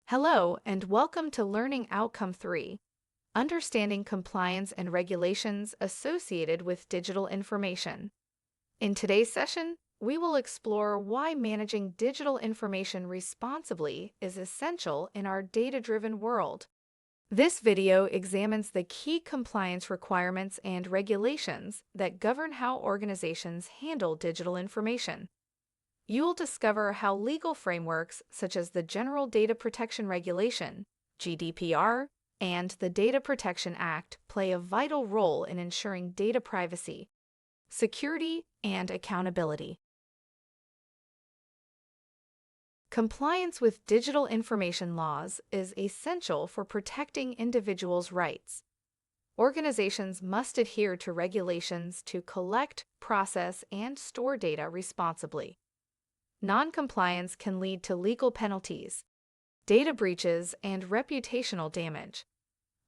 Hello, and welcome to Learning Outcome 3, Understanding Compliance and Regulations Associated with Digital Information. In today's session, we will explore why managing digital information responsibly is essential in our data-driven world. This video examines the key compliance requirements and regulations that govern how organizations handle digital information. You will discover how legal frameworks such as the General Data Protection Regulation, GDPR, and the Data Protection Act play a vital role in ensuring data privacy, security, and accountability. Compliance with digital information laws is essential for protecting individuals' rights. Organizations must adhere to regulations to collect, process, and store data responsibly. Non-compliance can lead to legal penalties, data breaches, and reputational damage.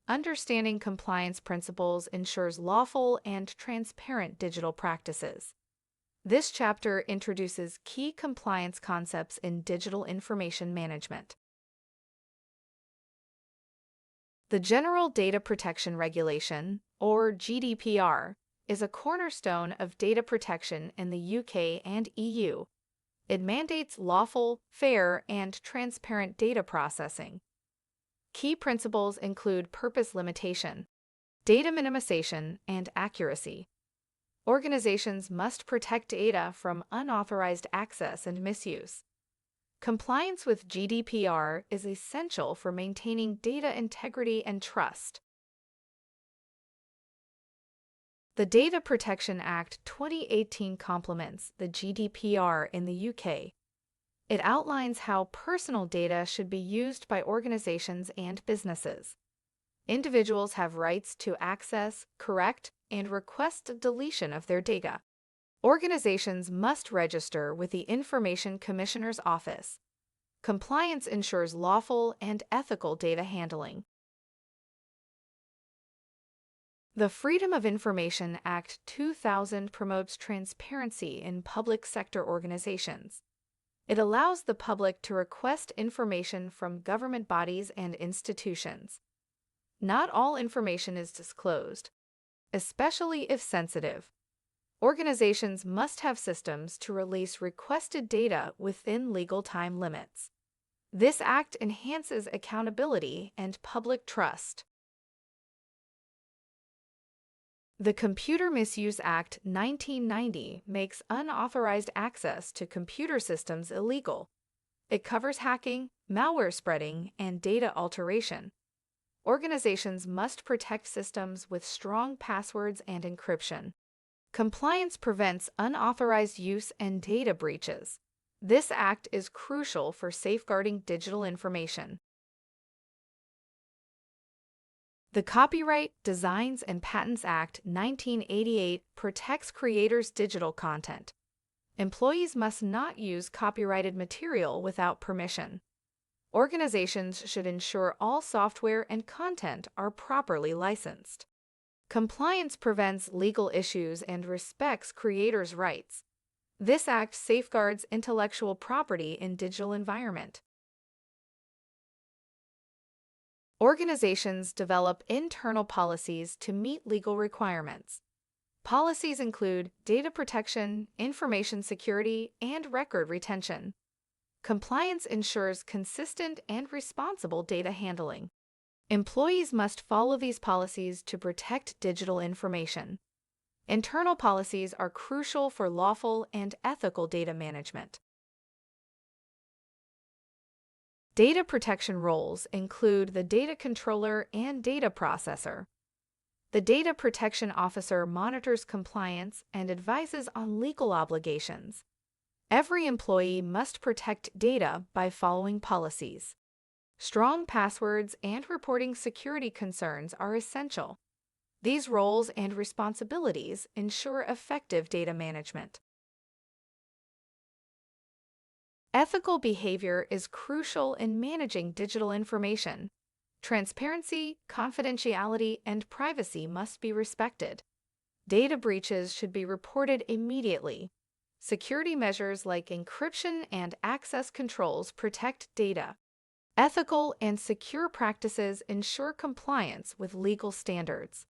Understanding compliance principles ensures lawful and transparent digital practices. This chapter introduces key compliance concepts in digital information management. The General Data Protection Regulation, or GDPR, is a cornerstone of data protection in the UK and EU. It mandates lawful, fair, and transparent data processing. Key principles include purpose limitation, data minimization, and accuracy. Organizations must protect data from unauthorized access and misuse. Compliance with GDPR is essential for maintaining data integrity and trust. The Data Protection Act 2018 complements the GDPR in the UK. It outlines how personal data should be used by organizations and businesses. Individuals have rights to access, correct, and request deletion of their data. Organizations must register with the Information Commissioner's Office. Compliance ensures lawful and ethical data handling. The Freedom of Information Act 2000 promotes transparency in public sector organizations. It allows the public to request information from government bodies and institutions. Not all information is disclosed, especially if sensitive. Organizations must have systems to release requested data within legal time limits. This act enhances accountability and public trust. The Computer Misuse Act 1990 makes unauthorized access to computer systems illegal. It covers hacking, malware spreading, and data alteration. Organizations must protect systems with strong passwords and encryption. Compliance prevents unauthorized use and data breaches. This act is crucial for safeguarding digital information. The Copyright, Designs, and Patents Act 1988 protects creators' digital content. Employees must not use copyrighted material without permission. Organizations should ensure all software and content are properly licensed. Compliance prevents legal issues and respects creators' rights. This act safeguards intellectual property in digital environment. Organizations develop internal policies to meet legal requirements. Policies include data protection, information security, and record retention. Compliance ensures consistent and responsible data handling. Employees must follow these policies to protect digital information. Internal policies are crucial for lawful and ethical data management. Data protection roles include the data controller and data processor. The Data Protection Officer monitors compliance and advises on legal obligations. Every employee must protect data by following policies. Strong passwords and reporting security concerns are essential. These roles and responsibilities ensure effective data management. Ethical behavior is crucial in managing digital information. Transparency, confidentiality, and privacy must be respected. Data breaches should be reported immediately. Security measures like encryption and access controls protect data. Ethical and secure practices ensure compliance with legal standards.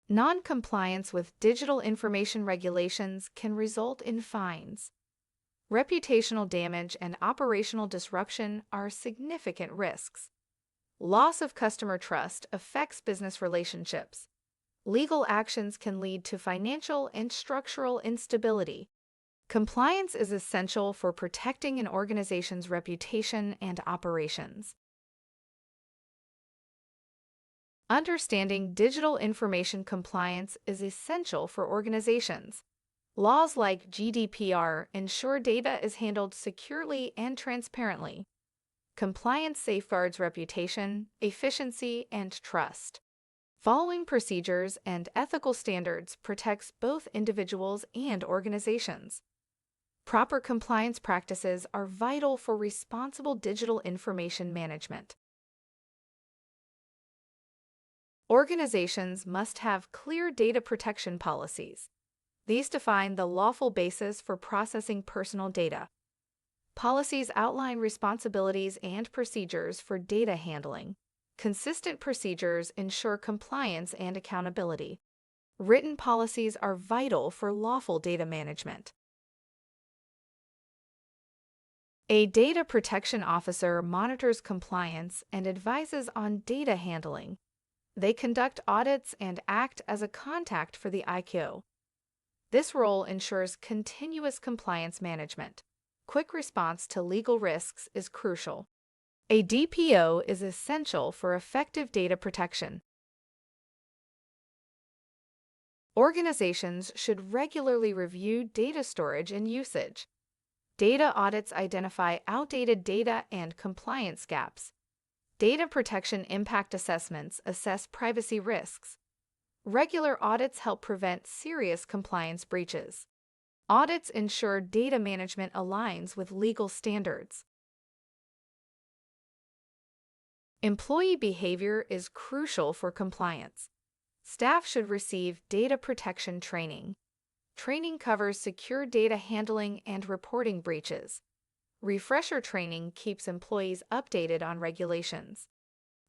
Non-compliance with digital information regulations can result in fines. Reputational damage and operational disruption are significant risks. Loss of customer trust affects business relationships. Legal actions can lead to financial and structural instability. Compliance is essential for protecting an organization's reputation and operations. Understanding digital information compliance is essential for organizations. Laws like GDPR ensure data is handled securely and transparently. Compliance safeguards reputation, efficiency, and trust. Following procedures and ethical standards protects both individuals and organizations. Proper compliance practices are vital for responsible digital information management. Organizations must have clear data protection policies. These define the lawful basis for processing personal data. Policies outline responsibilities and procedures for data handling. Consistent procedures ensure compliance and accountability. Written policies are vital for lawful data management. A data protection officer monitors compliance and advises on data handling. They conduct audits and act as a contact for the ICO. This role ensures continuous compliance management. Quick response to legal risks is crucial. A DPO is essential for effective data protection. Organizations should regularly review data storage and usage. Data audits identify outdated data and compliance gaps. Data protection impact assessments assess privacy risks. Regular audits help prevent serious compliance breaches. Audits ensure data management aligns with legal standards. Employee behavior is crucial for compliance. Staff should receive data protection training. Training covers secure data handling and reporting breaches. Refresher training keeps employees updated on regulations.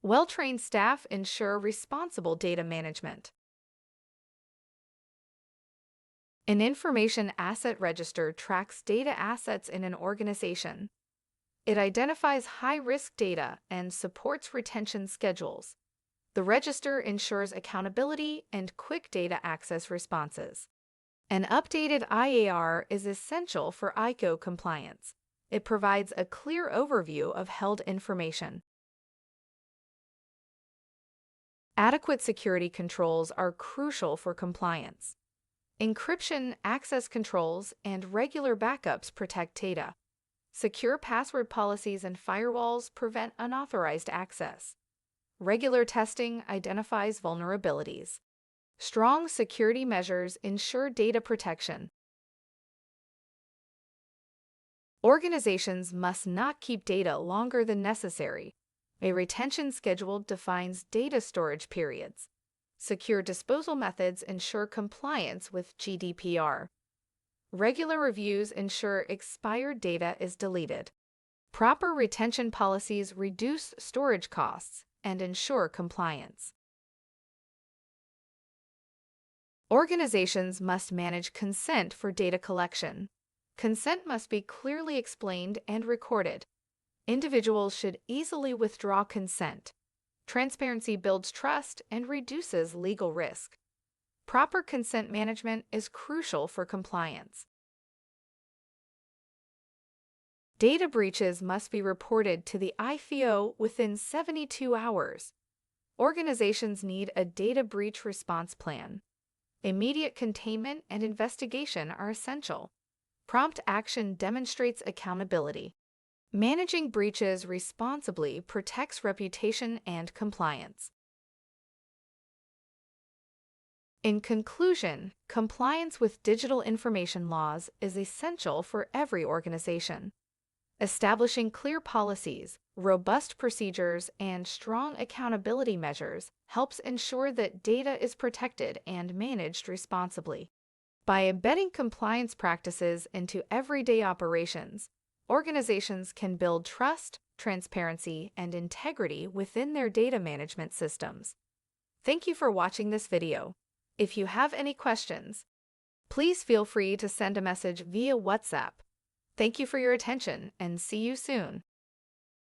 Well-trained staff ensure responsible data management. An information asset register tracks data assets in an organization. It identifies high-risk data and supports retention schedules. The register ensures accountability and quick data access responses. An updated IAR is essential for ICO compliance. It provides a clear overview of held information. Adequate security controls are crucial for compliance. Encryption, access controls, and regular backups protect data. Secure password policies and firewalls prevent unauthorized access. Regular testing identifies vulnerabilities. Strong security measures ensure data protection. Organizations must not keep data longer than necessary. A retention schedule defines data storage periods. Secure disposal methods ensure compliance with GDPR. Regular reviews ensure expired data is deleted. Proper retention policies reduce storage costs and ensure compliance. Organizations must manage consent for data collection. Consent must be clearly explained and recorded. Individuals should easily withdraw consent. Transparency builds trust and reduces legal risk. Proper consent management is crucial for compliance. Data breaches must be reported to the ICO within 72 hours. Organizations need a data breach response plan. Immediate containment and investigation are essential. Prompt action demonstrates accountability. Managing breaches responsibly protects reputation and compliance. In conclusion, compliance with digital information laws is essential for every organization. Establishing clear policies, robust procedures, and strong accountability measures helps ensure that data is protected and managed responsibly. By embedding compliance practices into everyday operations, Organizations can build trust, transparency, and integrity within their data management systems. Thank you for watching this video. If you have any questions, please feel free to send a message via WhatsApp. Thank you for your attention and see you soon.